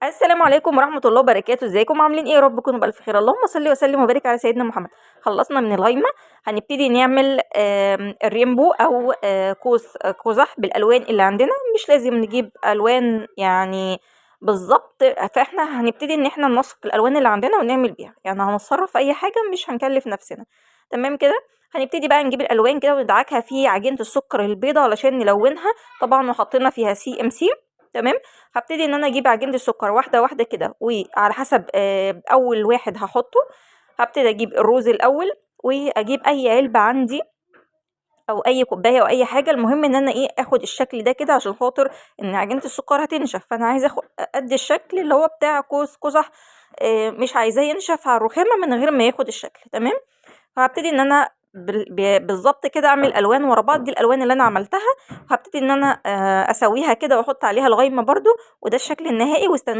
السلام عليكم ورحمة الله وبركاته، ازيكم عاملين ايه؟ يا رب تكونوا بألف خير. اللهم صل وسلم وبارك على سيدنا محمد. خلصنا من الغيمة، هنبتدي نعمل الرينبو او قزح بالالوان اللي عندنا. مش لازم نجيب الوان يعني بالظبط، فاحنا هنبتدي ان احنا ننسق الالوان اللي عندنا ونعمل بيها، يعني هنتصرف في اي حاجة، مش هنكلف نفسنا. تمام كده. هنبتدي بقى نجيب الالوان كده وندعكها في عجينة السكر البيضة علشان نلونها طبعا، وحطينا فيها CMC. تمام. هبتدي ان انا اجيب عجينة السكر واحدة واحدة كده، وعلى حسب اول واحد هحطه. هبتدي اجيب الروز الاول، واجيب اي علبة عندي او اي كوباية او اي حاجة. المهم ان انا اخد الشكل ده كده، عشان خاطر ان عجينة السكر هتنشف، فانا عايزة اخد قد الشكل اللي هو بتاع قزح. مش عايزاه ينشف على الرخامة من غير ما ياخد الشكل. تمام. فهبتدي ان انا بالظبط كده اعمل الوان ورا بعض. دي الالوان اللي انا عملتها، وهبتدي ان انا اسويها كده واحط عليها الغيمه برضو، وده الشكل النهائي. واستنى